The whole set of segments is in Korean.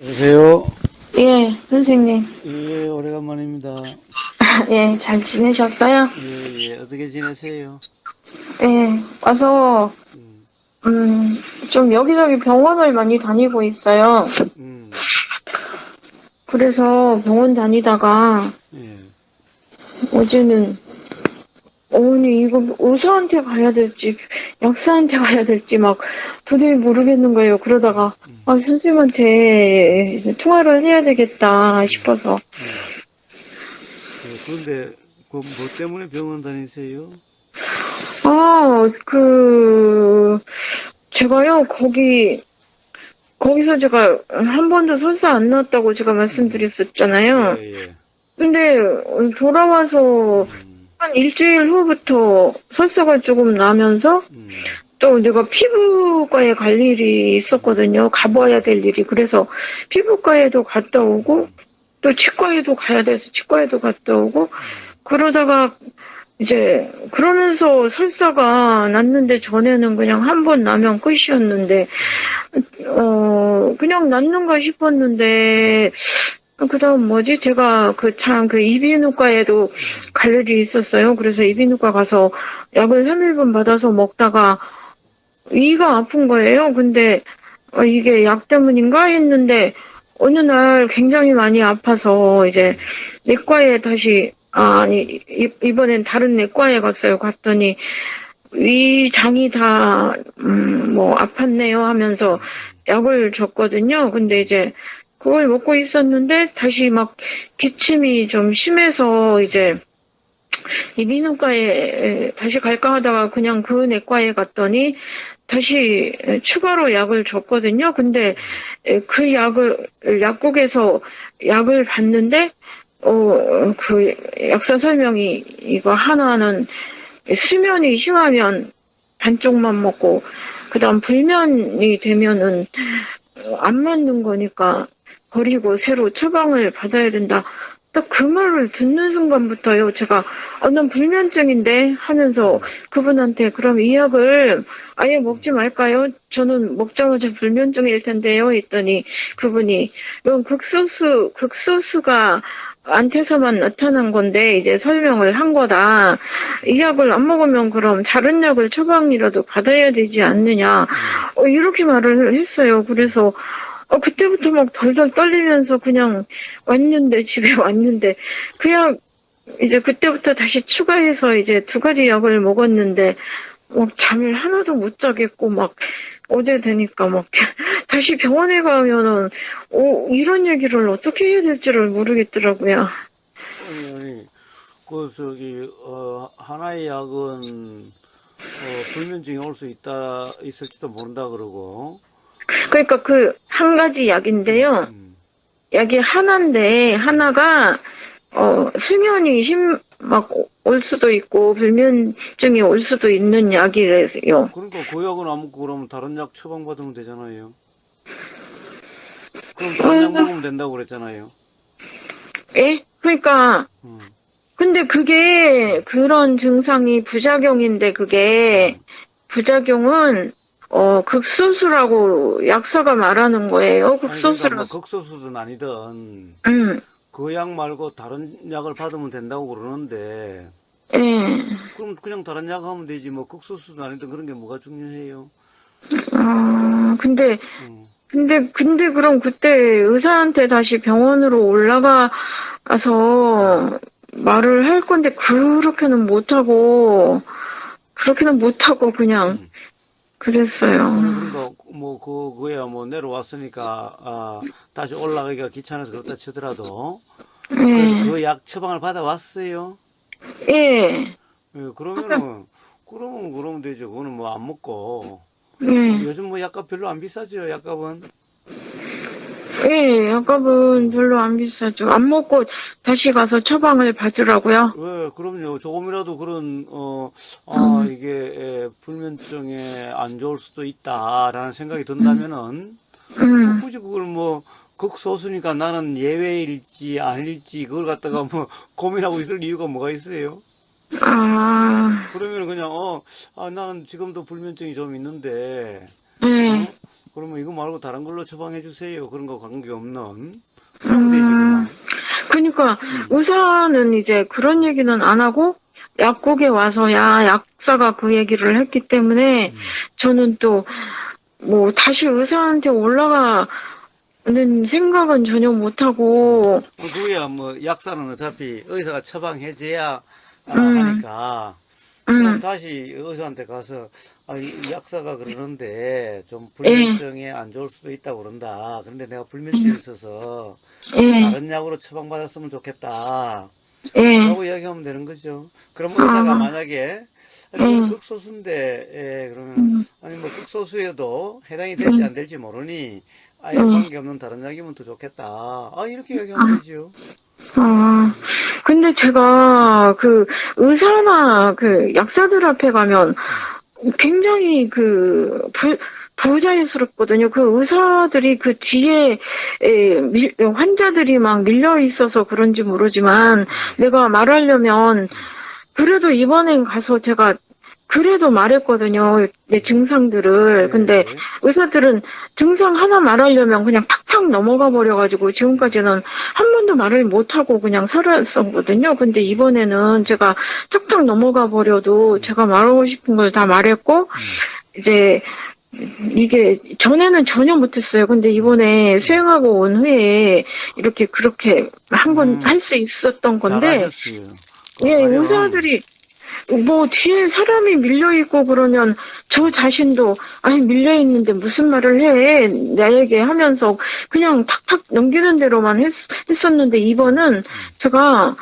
여보세요? 예, 선생님. 예, 오래간만입니다. 예, 잘 지내셨어요? 예, 예, 어떻게 지내세요? 예, 와서, 음, 좀 여기저기 병원을 많이 다니고 있어요. 음, 그래서 병원 다니다가, 예, 어제는, 어머니, 이거 의사한테 가야 될지, 약사한테 가야 될지 막 도저히 모르겠는 거예요. 그러다가, 아, 선생님한테 통화를 해야 되겠다 음, 싶어서. 그런데, 뭐 때문에 병원 다니세요? 아, 제가요, 거기서 제가 한 번도 설사 안 났다고 제가 예, 말씀드렸었잖아요. 예, 근데 돌아와서 음, 한 일주일 후부터 설사가 조금 나면서 음, 또 내가 피부과에 갈 일이 있었거든요. 가봐야 될 일이. 그래서 피부과에도 갔다 오고 또 치과에도 가야 돼서 치과에도 갔다 오고 그러다가 이제 그러면서 설사가 났는데 전에는 그냥 한 번 나면 끝이었는데 그냥 낫는가 싶었는데, 그 다음 뭐지? 제가 그 이비인후과에도 갈 일이 있었어요. 그래서 이비인후과 가서 약을 3일분 받아서 먹다가 위가 아픈 거예요. 근데 이게 약 때문인가 했는데, 어느 날 굉장히 많이 아파서 이제 내과에 다시, 아니, 이번엔 다른 내과에 갔어요. 갔더니 위장이 다, 뭐, 아팠네요 하면서 약을 줬거든요. 근데 이제 그걸 먹고 있었는데 다시 막 기침이 좀 심해서 이제 이비인후과에 다시 갈까 하다가 그냥 그 내과에 갔더니 다시 추가로 약을 줬거든요. 근데 그 약국에서 약을 받는데, 그 약사 설명이 이거 하나는 수면이 심하면 반쪽만 먹고, 그 다음 불면이 되면은 안 맞는 거니까 버리고 새로 처방을 받아야 된다. 딱 그 말을 듣는 순간부터요, 제가, 난 불면증인데 하면서 그분한테 그럼 이 약을 아예 먹지 말까요? 저는 먹자마자 불면증일 텐데요. 했더니 그분이 이건 극소수가 한테서만 나타난 건데 이제 설명을 한 거다. 이 약을 안 먹으면 그럼 다른 약을 처방이라도 받아야 되지 않느냐. 이렇게 말을 했어요. 그래서 그때부터 막 덜덜 떨리면서 그냥 왔는데, 집에 왔는데, 그냥 이제 그때부터 다시 추가해서 이제 2가지 약을 먹었는데, 막 잠을 하나도 못 자겠고, 막 어제 되니까 막 다시 병원에 가면은, 이런 얘기를 어떻게 해야 될지를 모르겠더라고요. 아니, 하나의 약은, 불면증이 올 수 있을지도 모른다 그러고, 그러니까 그 한 가지 음, 약인데요. 음. 약이 하나인데, 하나가 수면이 막 올 수도 있고, 불면증이 올 수도 있는 약이래요. 그러니까 그 약은 안 먹고 그러면 다른 약 처방받으면 되잖아요. 그럼 다른 약 그래서, 먹으면 된다고 그랬잖아요. 예? 그러니까, 음, 근데 그게, 그런 증상이 부작용인데, 그게, 음. 부작용은, 극소수라고 약사가 말하는 거예요. 아니 그러니까 극소수라, 뭐 극소수든 아니든 음, 그 약 말고 다른 약을 받으면 된다고 그러는데 예. 그럼 그냥 다른 약 하면 되지 뭐 극소수든 아니든 그런 게 뭐가 중요해요? 근데, 음, 그럼 그때 의사한테 다시 병원으로 음, 올라가서 말을 할 건데, 그렇게는 못하고 그냥 음. 그랬어요. 아니 그러니까 뭐 그거야 뭐 내려왔으니까 다시 올라가기가 귀찮아서 그렇다 치더라도 그래서 예, 그 약 처방을 받아왔어요. 예, 예, 그러면 되죠. 그거는 뭐 안 먹고 예, 요즘 뭐 약값 별로 안 비싸죠. 약값은. 예, 약값은 음. 별로 안 비싸죠. 안 먹고 다시 가서 처방을 받으라고요. 왜, 그럼요. 조금이라도 그런, 음, 이게, 불면증에 안 좋을 수도 있다라는 생각이 든다면은, 뭐, 음, 굳이 그걸 뭐, 극소수니까 나는 예외일지 아닐지, 그걸 갖다가 뭐, 고민하고 있을 이유가 뭐가 있어요? 아, 그러면 그냥, 나는 지금도 불면증이 좀 있는데, 예, 어? 그러면 이거 말고 다른 걸로 처방해 주세요. 그런 거 관계없는. 그러면 되지, 그냥. 그러니까 의사는 이제 그런 얘기는 안 하고 약국에 와서 약사가 그 얘기를 했기 때문에 저는 또 뭐 다시 의사한테 올라가는 생각은 전혀 못 하고 그거야, 뭐, 약사는 어차피 의사가 처방해줘야 음. 하니까. 그럼 음, 다시 의사한테 가서, 이 약사가 그러는데, 좀 예, 불면증에 안 좋을 수도 있다고 그런다. 그런데 내가 불면증이 있어서, 예, 다른 약으로 처방받았으면 좋겠다. 예, 라고 이야기하면 되는 거죠. 그럼 의사가 아, 만약에, 그거는 예, 극소수인데, 그러면, 음, 아니, 뭐, 극소수여도 해당이 될지 안 될지 모르니, 아예 예. 관계없는 다른 약이면 더 좋겠다. 이렇게 이야기하면 되죠. 아, 근데 제가 그 의사나 그 약사들 앞에 가면 굉장히 부자연스럽거든요. 그 의사들이 그 뒤에 환자들이 막 밀려 있어서 그런지 모르지만 내가 말하려면 그래도 이번엔 가서 제가 그래도 말했거든요. 내 증상들을. 근데 예. 의사들은 증상 하나 말하려면 그냥 팍팍 넘어가 버려가지고 지금까지는 한 번도 말을 못하고 그냥 살았었거든요. 근데 이번에는 제가 탁탁 넘어가 버려도 제가 말하고 싶은 걸 다 말했고, 이제 이게 전에는 전혀 못했어요. 근데 이번에 수행하고 온 후에 이렇게 그렇게 한 번 음, 할 수 있었던 건데, 잘하셨어요. 예, 가령, 의사들이 뭐 뒤에 사람이 밀려 있고 그러면 저 자신도 아니 밀려 있는데 무슨 말을 해 나에게 하면서 그냥 탁탁 넘기는 대로만 했었는데 이번은 제가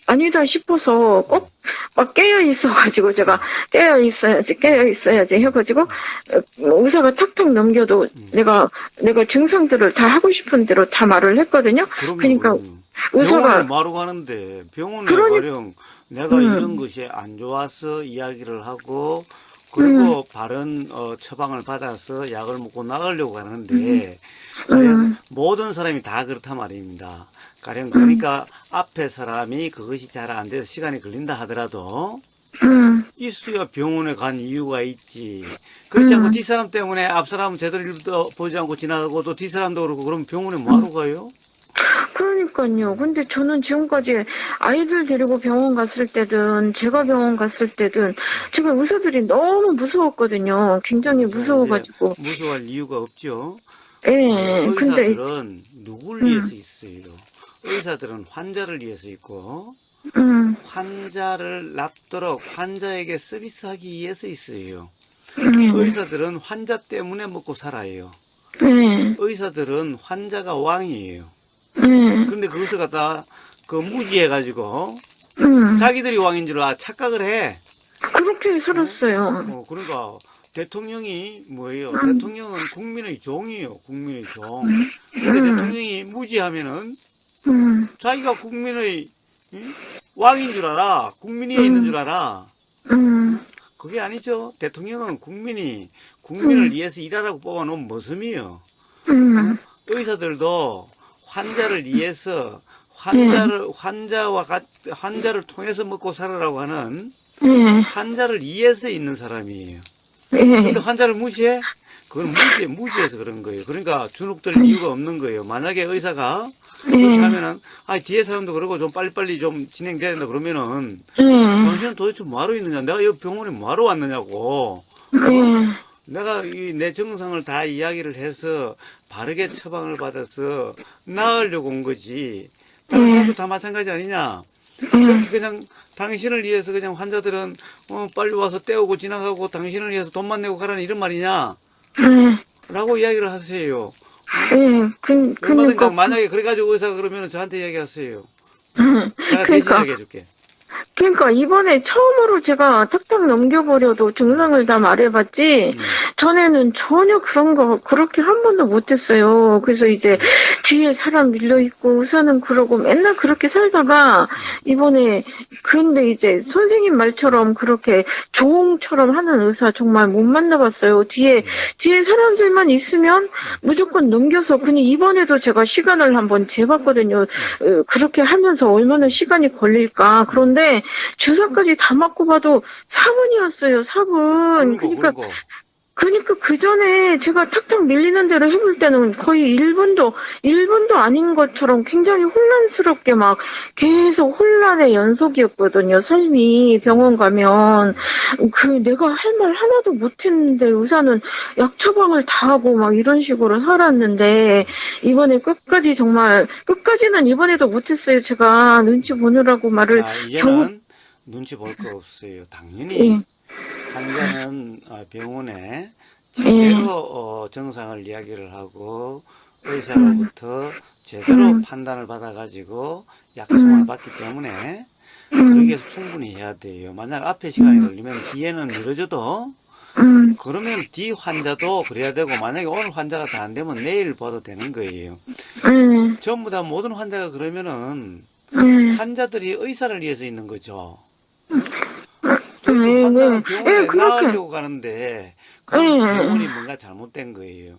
아니다 싶어서 꼭 막 깨어 있어가지고 제가 깨어 있어야지 해가지고 의사가 탁탁 넘겨도 내가 증상들을 다 하고 싶은 대로 다 말을 했거든요. 그럼요, 그러니까 그럼요. 병원에 의사가 뭐하러 가는데, 병원에 그러니 가령 내가 이런 음, 것이 안 좋아서 이야기를 하고, 음, 그리고 바른 처방을 받아서 약을 먹고 나가려고 하는데, 가령 음, 모든 사람이 다 그렇단 말입니다. 가령 그러니까 앞에 사람이 그것이 잘 안 돼서 시간이 걸린다 하더라도, 음, 있어야 병원에 간 이유가 있지. 그렇지 않고 뒷사람 때문에 앞사람은 제대로 일도 보지 않고 지나가고 또 뒷사람도 그렇고 그러면 병원에 뭐하러 가요? 그러니까요. 근데 저는 지금까지 아이들 데리고 병원 갔을 때든 제가 병원 갔을 때든 제가 의사들이 너무 무서웠거든요. 굉장히 자, 이제 무서워가지고. 무서워할 이유가 없죠. 예, 근데, 의사들은 누굴 위해서 음, 있어요? 의사들은 환자를 위해서 있고, 음, 환자를 낫도록 환자에게 서비스하기 위해서 있어요. 음, 의사들은 환자 때문에 먹고 살아요. 예, 의사들은 환자가 왕이에요. 예, 그런데 그것을 갖다 무지해가지고 음, 자기들이 왕인 줄 착각을 해. 그렇게 살았어요. 그러니까 대통령이 뭐예요? 음, 대통령은 국민의 종이에요. 국민의 종. 근데 대통령이 무지하면은 음, 자기가 국민의 왕인 줄 알아. 국민이 있는 음, 줄 알아. 음, 그게 아니죠. 대통령은 국민을 음, 위해서 일하라고 뽑아놓은 모습이에요. 음, 의사들도 환자를 위해서 예, 환자를 통해서 먹고 살아라고 하는 예, 환자를 위해서 있는 사람이에요. 근데 예, 환자를 무시해? 그건 무지해서 그런 거예요. 그러니까 주눅들 이유가 없는 거예요. 만약에 의사가 그렇게 예, 하면은, 뒤에 사람도 그러고 좀 빨리빨리 좀 진행돼야 된다 그러면은, 예, 당신은 도대체 뭐하러 있느냐? 내가 이 병원에 뭐하러 왔느냐고. 예, 내가 내 증상을 다 이야기를 해서 바르게 처방을 받아서 나으려고 온 거지. 다른 사람도 다 마찬가지 아니냐? 그렇게 그냥 당신을 위해서 그냥 환자들은 빨리 와서 떼오고 지나가고 당신을 위해서 돈만 내고 가라는 이런 말이냐? 예, 라고 이야기를 하세요. 예, 얼마든지 그니까, 만약에 그래가지고 의사가 그러면 저한테 이야기하세요. 제가 대신 그니까, 이야기해 줄게. 그러니까 이번에 처음으로 제가 탁탁 넘겨버려도 증상을 다 말해봤지 음, 전에는 전혀 그런 거 그렇게 한 번도 못했어요. 그래서 이제 뒤에 사람 밀려 있고 의사는 그러고 맨날 그렇게 살다가 이번에 그런데 이제 선생님 말처럼 그렇게 조옹처럼 하는 의사 정말 못 만나봤어요. 뒤에 사람들만 있으면 무조건 넘겨서 그냥 이번에도 제가 시간을 한번 재봤거든요. 그렇게 하면서 얼마나 시간이 걸릴까. 그런데 주사까지 다 맞고 봐도 4분이었어요, 4분. 그러니까, 그러니까 그러니까. 그러니까 그 전에 제가 탁탁 밀리는 대로 해볼 때는 거의 1분도 아닌 것처럼 굉장히 혼란스럽게 막 계속 혼란의 연속이었거든요. 삶이 병원 가면. 내가 할 말 하나도 못했는데 의사는 약 처방을 다 하고 막 이런 식으로 살았는데 이번에 끝까지 정말, 끝까지는 이번에도 못했어요. 제가 눈치 보느라고 말을 자, 겨우, 이제는 눈치 볼 거 없어요. 당연히 예, 환자는 병원에 예, 제대로 증상을 이야기를 하고 의사로부터 제대로 판단을 받아가지고 약 처방을 받기 때문에 그러기 위해서 충분히 해야 돼요. 만약 앞에 시간이 걸리면 뒤에는 미뤄져도 그러면 뒤 환자도 그래야 되고 만약에 오늘 환자가 다 안 되면 내일 봐도 되는 거예요. 전부 다 모든 환자가 그러면은 환자들이 의사를 위해서 있는 거죠. 그래서 환자는 병원에 그렇게. 나으려고 가는데 그럼 병원이 뭔가 잘못된 거예요.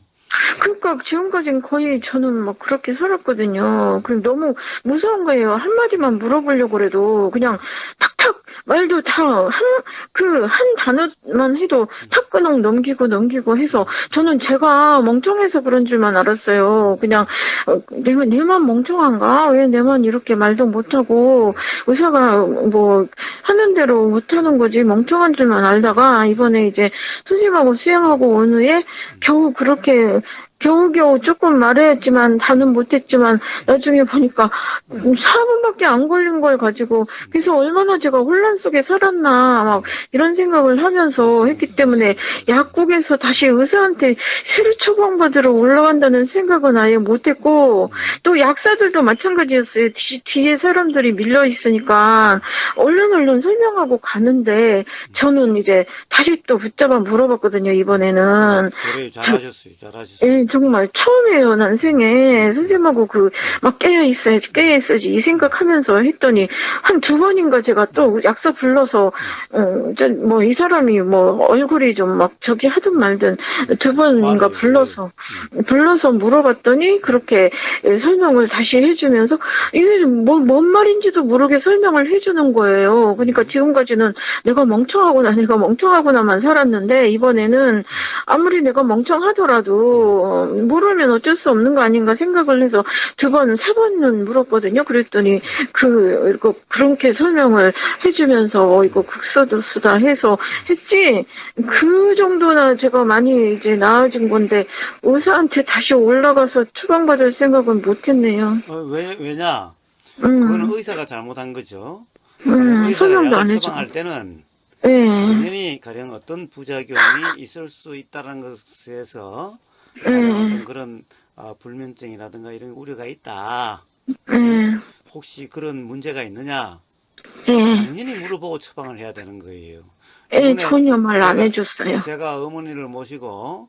그러니까 지금까지는 거의 저는 막 그렇게 살았거든요. 그럼 너무 무서운 거예요. 한마디만 물어보려고 그래도 그냥 탁탁 말도 다 한 단어만 해도 탁 그냥 넘기고 해서 저는 제가 멍청해서 그런 줄만 알았어요. 그냥 내만 멍청한가? 왜 내만 이렇게 말도 못하고 의사가 뭐 하는 대로 못하는 거지 멍청한 줄만 알다가 이번에 이제 수심하고 수행하고 온 후에 겨우 그렇게 겨우겨우 조금 말했지만 다는 못했지만 나중에 보니까 4분밖에 안 걸린 걸 가지고 그래서 얼마나 제가 혼란 속에 살았나 막 이런 생각을 하면서 했기 때문에 약국에서 다시 의사한테 새로 처방받으러 올라간다는 생각은 아예 못했고 또 약사들도 마찬가지였어요. 뒤에 사람들이 밀려 있으니까 얼른 설명하고 가는데 저는 이제 다시 또 붙잡아 물어봤거든요. 이번에는 그래요. 잘하셨어요. 예, 정말 처음이에요, 난생에. 선생님하고 막 깨어있어야지, 이 생각하면서 했더니, 한 2번인가 제가 또 약사 불러서, 이 사람이 얼굴이 좀 막 저기 하든 말든 2번인가 불러서 물어봤더니, 그렇게 설명을 다시 해주면서, 이게 뭔 말인지도 모르게 설명을 해주는 거예요. 그러니까 지금까지는 내가 멍청하구나만 살았는데, 이번에는 아무리 내가 멍청하더라도 모르면 어쩔 수 없는 거 아닌가 생각을 해서 2번, 3번은 물었거든요. 그랬더니 그렇게 설명을 해주면서 이거 극서도 쓰다 해서 했지. 그 정도나 제가 많이 이제 나아진 건데 의사한테 다시 올라가서 처방받을 생각은 못했네요. 왜냐? 그거는 의사가 잘못한 거죠. 의사가 설명도 약을 안 해주고. 처방할 때는 예, 당연히 가령 어떤 부작용이 있을 수 있다는 것에서 가령 어떤 그런 불면증이라든가 이런 우려가 있다. 혹시 그런 문제가 있느냐? 당연히 물어보고 처방을 해야 되는 거예요. 전혀 말 안 해줬어요. 제가 어머니를 모시고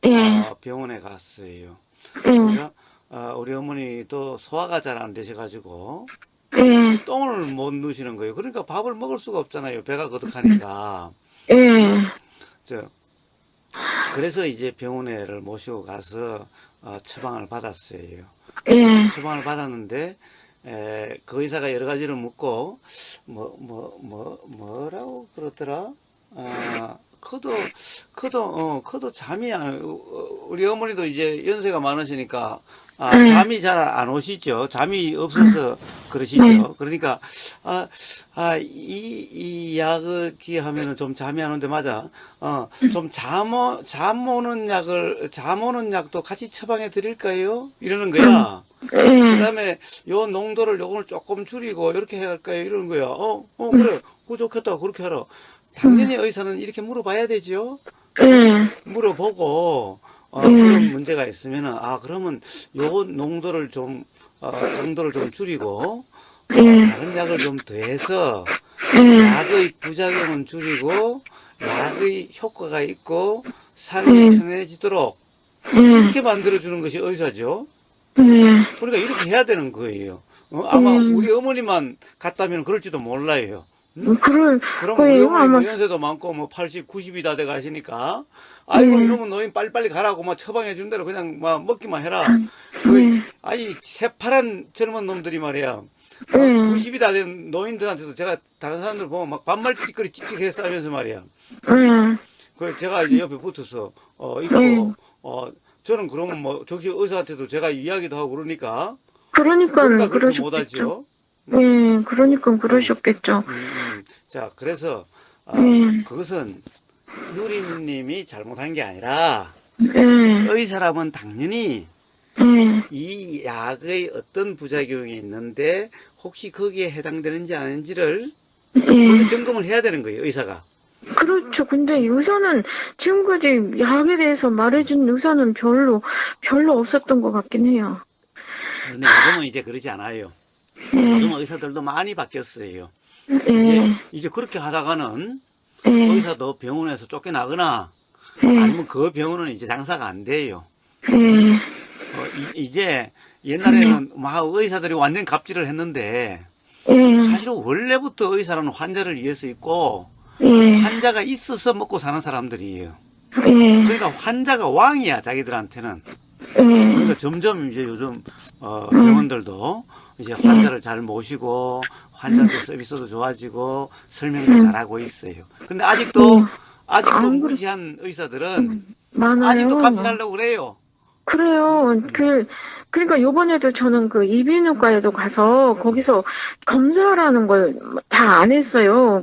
예, 병원에 갔어요. 예, 그러니까 우리 어머니도 소화가 잘 안 되셔가지고 예, 똥을 못 누시는 거예요. 그러니까 밥을 먹을 수가 없잖아요. 배가 거득하니까. 예, 그래서 이제 병원에를 모시고 가서 처방을 받았어요. 예. 처방을 받았는데 그 의사가 여러 가지를 묻고 뭐라고 그러더라? 커도 잠이 우리 어머니도 이제 연세가 많으시니까 잠이 잘 안 오시죠. 잠이 없어서 그러시죠. 그러니까 이 약을 기하면은 좀 잠이 안 오는데 맞아. 좀 잠 오는 약도 같이 처방해 드릴까요? 이러는 거야. 그 다음에 요 농도를 요거를 조금 줄이고 이렇게 해야 할까요? 이러는 거야. 그래. 그거 좋겠다. 그렇게 하라. 당연히 의사는 이렇게 물어봐야 되죠. 물어보고 그런 문제가 있으면은 그러면 요 농도를 좀 강도를 좀 줄이고 다른 약을 좀 더해서 약의 부작용은 줄이고 약의 효과가 있고 삶이 편해지도록 이렇게 만들어주는 것이 의사죠. 그러니까 이렇게 해야 되는 거예요. 아마 우리 어머니만 갔다면 그럴지도 몰라요. 그럴 그러면 우리 거예요, 어머니 아마. 뭐 연세도 많고 뭐 80, 90이 다 돼 가시니까 아이고 이러면 너희 빨리빨리 가라고 막 처방해 준 대로 그냥 막 먹기만 해라. 아이 새파란 젊은 놈들이 말이야. 90이 다 된 노인들한테도 제가 다른 사람들 보면 막 반말 찌꺼리 찍찍해 싸면서 말이야. 그 제가 이제 옆에 붙어서 있고 저는 그러면 뭐 적시 의사한테도 제가 이야기도 하고 그러니까 그러니까 그렇게 그러셨겠죠. 못하죠. 그러니까 그러셨겠죠. 자, 그래서 예, 그것은 누림님이 잘못한 게 아니라 예, 의사라면 당연히 예, 이 약의 어떤 부작용이 있는데 혹시 거기에 해당되는지 아닌지를 먼저 예. 점검을 해야 되는 거예요, 의사가. 그렇죠. 근데 의사는 지금까지 약에 대해서 말해준 의사는 별로 없었던 것 같긴 해요. 근데 요즘은 이제 그러지 않아요. 예, 요즘은 의사들도 많이 바뀌었어요. 예, 이제 그렇게 하다가는 예, 의사도 병원에서 쫓겨나거나 예, 아니면 그 병원은 이제 장사가 안 돼요. 예, 이제 옛날에는 막 의사들이 완전 갑질을 했는데 예, 사실은 원래부터 의사라는 환자를 위해서 있고 예, 환자가 있어서 먹고 사는 사람들이에요. 예, 그러니까 환자가 왕이야, 자기들한테는. 예, 그러니까 점점 이제 요즘 병원들도 이제 환자를 잘 모시고 환자한테 서비스도 좋아지고 설명도 잘하고 있어요. 근데 아직도 안 그래, 무지한 의사들은 아직도 많아요. 갑질하려고 그래요. 그래요. 음, 그러니까 요번에도 저는 그 이비인후과에도 가서 거기서 검사라는 걸 다 안 했어요.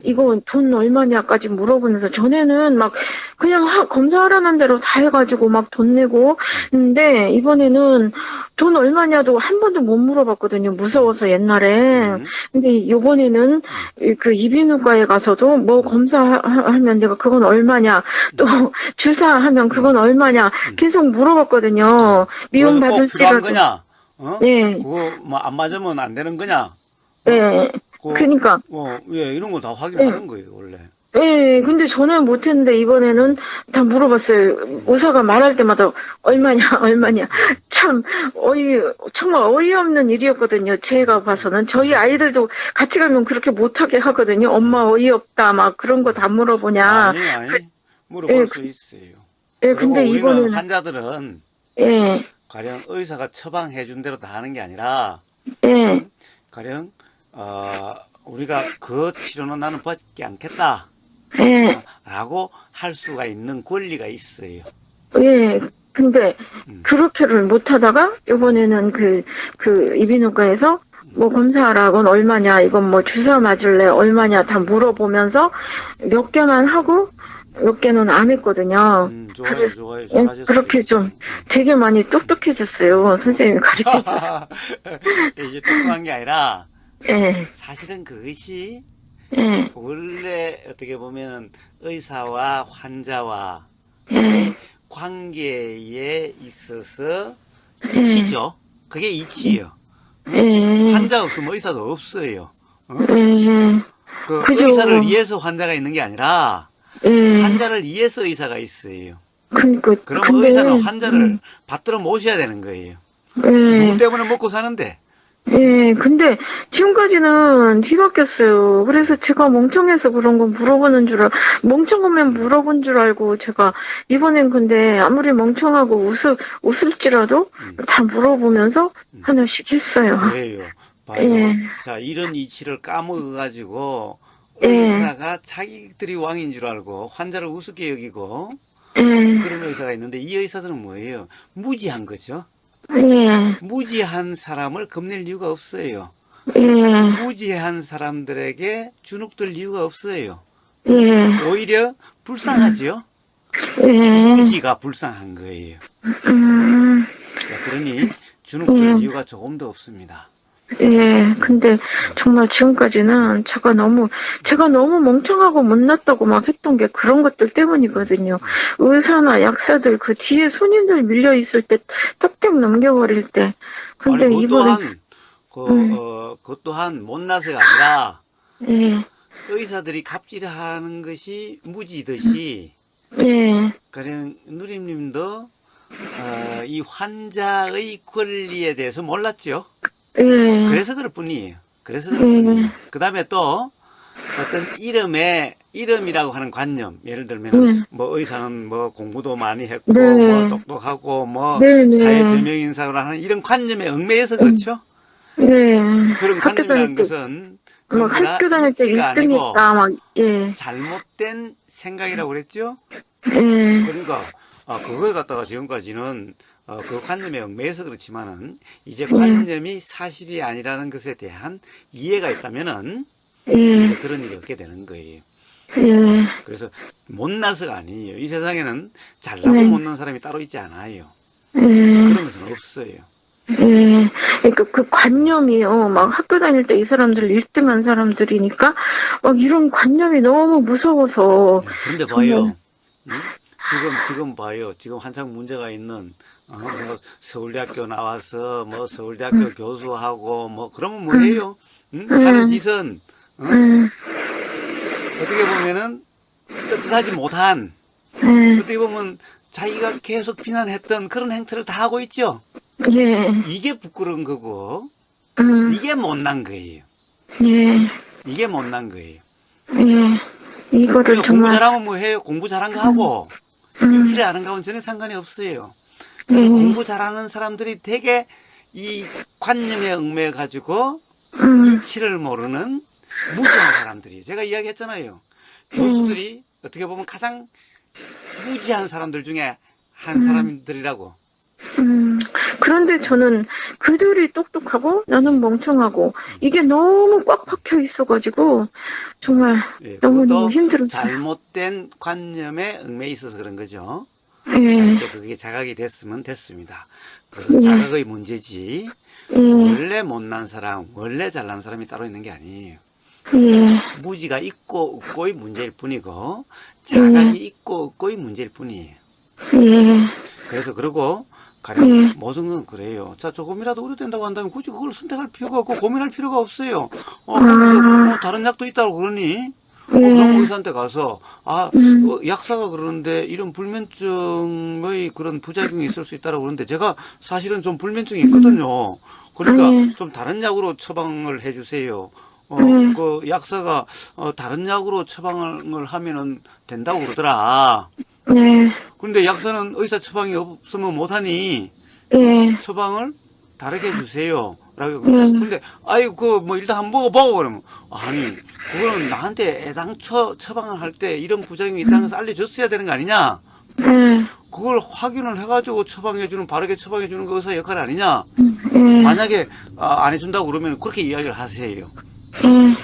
이거 돈 얼마냐까지 물어보면서 전에는 막 그냥 검사하라는 대로 다 해가지고 막 돈 내고 음, 근데 이번에는 돈 얼마냐도 한 번도 못 물어봤거든요. 무서워서 옛날에. 음, 근데 요번에는 음, 그 이비인후과에 가서도 뭐 음, 검사하면 내가 그건 얼마냐 또 음, 주사하면 음, 그건 얼마냐 음. 계속 물어봤거든요. 미용 그래서 꼭 필요한 받을지라도. 거냐? 어? 예, 그거 뭐 안 맞으면 안 되는 거냐? 어? 예. 그, 그니까, 예, 이런 거 다 예. 확인하는 거예요, 원래. 예, 음, 근데 저는 못했는데 이번에는 다 물어봤어요. 음, 의사가 말할 때마다 음, 얼마냐, 얼마냐. 음, 참, 정말 어이없는 일이었거든요. 제가 봐서는. 저희 아이들도 같이 가면 그렇게 못하게 하거든요. 엄마 어이없다, 막 그런 거 다 물어보냐. 그, 아니, 예, 물어볼 수 있어요. 근데 그리고 우리는 이번에는, 환자들은 예, 가령 의사가 처방해 준 대로 다 하는 게 아니라, 예, 가령, 우리가 그 치료는 나는 받지 않겠다, 예. 라고 할 수가 있는 권리가 있어요. 예, 근데 음, 그렇게를 못 하다가 이번에는 이비인후과에서 뭐 검사하라고는 얼마냐, 이건 뭐 주사 맞을래 얼마냐 다 물어보면서 몇 개만 하고 몇 개는 안 했거든요. 좋아요, 그래서 좋아요. 예, 잘하셨어요. 그렇게 좀 되게 많이 똑똑해졌어요. 선생님이 가르쳐줘서. 이제 똑똑한 게 아니라, 예, 사실은 그것이 예, 원래 어떻게 보면 의사와 환자와의 예, 관계에 있어서 예, 이치죠. 그게 이치예요. 응? 예, 환자 없으면 의사도 없어요. 어? 예, 그 의사를 그죠. 위해서 환자가 있는 게 아니라 예, 환자를 위해서 의사가 있어요. 그니까, 그러면 근데, 의사는 환자를 받들어 모셔야 되는 거예요. 누구 예. 때문에 먹고 사는데? 예, 근데 지금까지는 뒤바뀌었어요. 그래서 제가 멍청해서 그런 거 멍청하면 음, 물어본 줄 알고 제가 이번엔 근데 아무리 멍청하고 웃을지라도 음, 다 물어보면서 음. 하나씩 했어요. 그래요. 예, 봐요. 자, 이런 이치를 까먹어가지고 예, 의사가 자기들이 왕인 줄 알고 환자를 우습게 여기고 예, 그런 의사가 있는데 이 의사들은 뭐예요? 무지한 거죠. 예, 무지한 사람을 겁낼 이유가 없어요. 예, 무지한 사람들에게 주눅들 이유가 없어요. 예, 오히려 불쌍하지요? 예, 무지가 불쌍한 거예요. 음, 자, 그러니 주눅들 예. 이유가 조금도 없습니다. 예, 음, 근데 음, 정말 음, 지금까지는 제가 너무 멍청하고 못났다고 막 했던 게 그런 것들 음, 때문이거든요. 음. 의사나 약사들 그 뒤에 손님들 밀려 있을 때 탁탁 넘겨버릴 때. 아니, 근데 이번에, 음, 그것 또한 못나서가 아니라 예, 의사들이 갑질하는 것이 무지듯이, 예, 그냥 누림님도 이 환자의 권리에 대해서 몰랐죠. 예, 그래서 그럴 뿐이에요. 그래서 그럴 뿐이에요. 예, 그 다음에 또 어떤 이름이라고 하는 관념, 예를 들면은 네, 뭐 의사는 뭐 공부도 많이 했고 뭐 네, 똑똑하고 뭐 네, 사회 네, 제명인사로 하는 이런 관념에 얽매여서 그렇죠. 네, 그런 학교 다닐 관념이라는 때, 것은 뭐 전부다 학교 다닐 때 이치가 1등했다, 막, 예, 잘못된 생각이라고 그랬죠? 예, 그러니까 그걸 갖다가 지금까지는 그 관념에 얽매여서 그렇지만은 이제 네. 관념이 사실이 아니라는 것에 대한 이해가 있다면은 예, 이제 그런 일이 없게 되는 거예요. 예, 그래서 못나서가 아니에요. 이 세상에는 잘나고 네. 못난 사람이 따로 있지 않아요. 예, 그런 것은 없어요. 예. 그러니까 그 관념이요. 막 학교 다닐 때 이 사람들 1등한 사람들이니까 막 이런 관념이 너무 무서워서 그런데 정말, 봐요. 응? 지금 봐요. 지금 한창 문제가 있는 뭐 서울대학교 나와서 뭐 서울대학교 교수하고 뭐 그러면 뭐예요? 응? 하는 짓은 예, 어떻게 보면은 뜻하지 못한 예, 어떻게 보면 자기가 계속 비난했던 그런 행태를 다 하고 있죠. 예, 이게 부끄러운 거고 음, 이게 못난 거예요. 예, 이게 못난 거예요. 예. 이거를 그러니까 공부 정말, 잘하면 뭐 해요? 공부 잘한 거 하고 음, 이치를 아는 거하고는 전혀 상관이 없어요. 그래서 예, 공부 잘하는 사람들이 되게 이 관념에 얽매여 가지고 음, 이치를 모르는 무지한 사람들이 제가 이야기했잖아요. 교수들이 어떻게 보면 가장 무지한 사람들 중에 한 사람들이라고. 그런데 저는 그들이 똑똑하고 나는 멍청하고 이게 너무 꽉 박혀 있어가지고 정말 예, 너무너무 그것도 힘들었어요. 잘못된 관념에 얽매여 있어서 그런 거죠. 자, 예, 이제 그게 자각이 됐으면 됐습니다. 그것은 예, 자각의 문제지. 예, 원래 못난 사람, 원래 잘난 사람이 따로 있는 게 아니에요. 예, 무지가 있고 없고의 문제일 뿐이고 자각이 있고 없고의 문제일 뿐이에요. 예, 그래서 그러고 가령 예, 모든 건 그래요. 자, 조금이라도 우려된다고 한다면 굳이 그걸 선택할 필요가 없고 고민할 필요가 없어요. 거기서 다른 약도 있다고 그러니 그럼 의사한테 가서 약사가 그러는데 이런 불면증의 그런 부작용이 있을 수 있다고 그러는데 제가 사실은 좀 불면증이 있거든요. 그러니까 좀 다른 약으로 처방을 해주세요. 그 약사가 다른 약으로 처방을 하면은 된다고 그러더라. 예, 그런데 약사는 의사 처방이 없으면 못하니 예, 처방을 다르게 해주세요. 라고. 근데, 아이, 뭐, 일단 한번 먹어보고, 그러면. 아니, 그거는 나한테 애당초 처방을 할 때 이런 부작용이 있다는 것을 알려줬어야 되는 거 아니냐? 예, 그걸 확인을 해가지고 처방해주는, 바르게 처방해주는 거 의사 역할 아니냐? 예, 만약에, 안 해준다고 그러면 그렇게 이야기를 하세요. 예.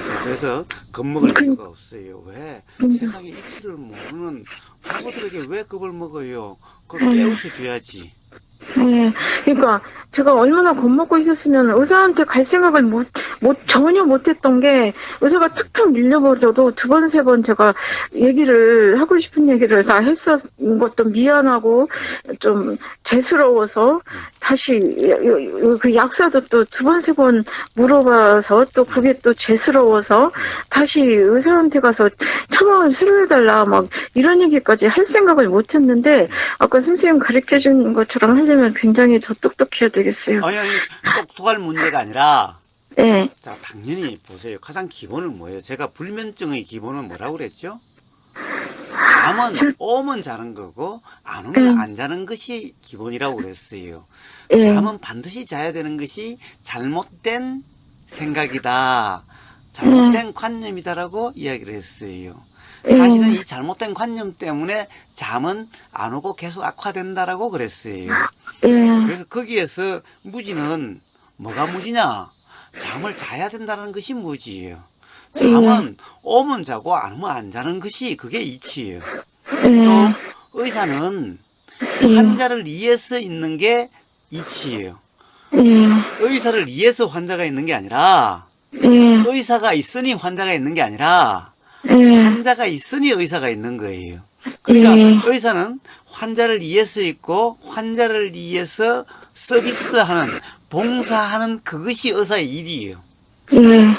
자, 그래서 겁먹을 이유가 없어요. 왜? 세상에 이치를 모르는 바보들에게 왜 겁을 먹어요? 그걸 깨우쳐 줘야지. 예, 그러니까 제가 얼마나 겁먹고 있었으면 의사한테 갈 생각을 전혀 못했던 게 의사가 툭툭 밀려버려도 두 번, 세 번 제가 하고 싶은 얘기를 다 했었던 것도 미안하고 좀 죄스러워서 다시 그 약사도 또 두 번, 세 번 물어봐서 또 그게 또 죄스러워서 다시 의사한테 가서 처방을 새로 해달라 막 이런 얘기까지 할 생각을 못했는데 아까 선생님 가르쳐 준 것처럼 하려면 굉장히 더 똑똑해야 되겠어요. 아니, 똑똑할 문제가 아니라, 네. 자, 당연히 보세요. 가장 기본은 뭐예요? 제가 불면증의 기본은 뭐라고 그랬죠? 잠은 오면 자는 거고, 안 오면 안 자는 것이 기본이라고 그랬어요. 잠은 반드시 자야 되는 것이 잘못된 생각이다. 잘못된 관념이다라고 이야기를 했어요. 사실은 이 잘못된 관념 때문에 잠은 안 오고 계속 악화된다라고 그랬어요. 그래서 거기에서 무지는 뭐가 무지냐? 잠을 자야 된다는 것이 무지예요. 잠은 오면 자고 안 오면 안 자는 것이 그게 이치예요. 또 의사는 환자를 위해서 있는 게 이치예요. 의사를 위해서 환자가 있는 게 아니라 의사가 있으니 환자가 있는 게 아니라 환자가 있으니 의사가 있는 거예요. 그러니까 의사는 환자를 위해서 있고 환자를 위해서 서비스하는 봉사하는 그것이 의사의 일이에요.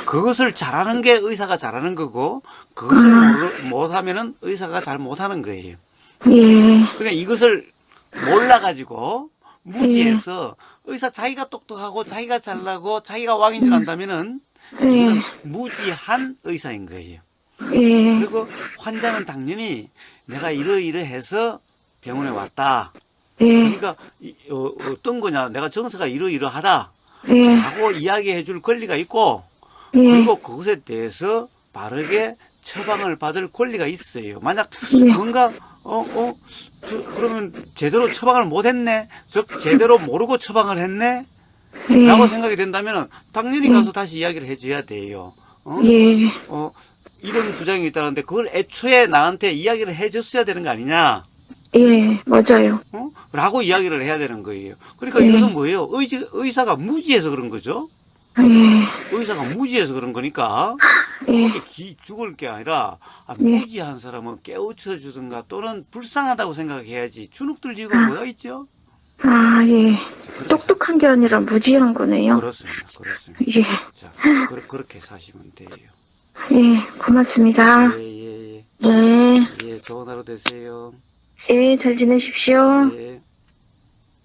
그것을 잘하는 게 의사가 잘하는 거고 그것을 못하면은 의사가 잘 못하는 거예요. 그러니까 이것을 몰라가지고 무지해서 의사 자기가 똑똑하고 자기가 잘나고 자기가 왕인 줄 안다면은 이거는 무지한 의사인 거예요. 그리고 환자는 당연히 내가 이러이러해서 병원에 왔다. 그러니까 어떤 거냐? 내가 정서가 이러이러하다. 하고 이야기해 줄 권리가 있고 예. 그리고 그것에 대해서 바르게 처방을 받을 권리가 있어요. 만약 예. 뭔가 그러면 제대로 처방을 못했네, 즉 제대로 모르고 처방을 했네, 예. 라고 생각이 된다면 당연히 가서 다시 이야기를 해줘야 돼요. 예. 이런 부작용이 있다는데 그걸 애초에 나한테 이야기를 해줬어야 되는 거 아니냐? 예. 맞아요. 라고 이야기를 해야 되는 거예요. 그러니까 예. 이것은 뭐예요? 의사가 무지해서 그런 거죠. 예. 의사가 무지해서 그런 거니까 예. 거기 죽을 게 아니라 예. 무지한 사람은 깨우쳐 주든가 또는 불쌍하다고 생각해야지. 주눅들 지고 뭐가 있죠? 아, 예. 자, 그렇게 똑똑한 게 아니라 무지한 거네요. 그렇습니다. 그렇습니다. 예. 자, 그렇게 사시면 돼요. 예. 고맙습니다. 예, 예, 예. 네. 예, 좋은 하루 되세요. 예. 잘 지내십시오. 예.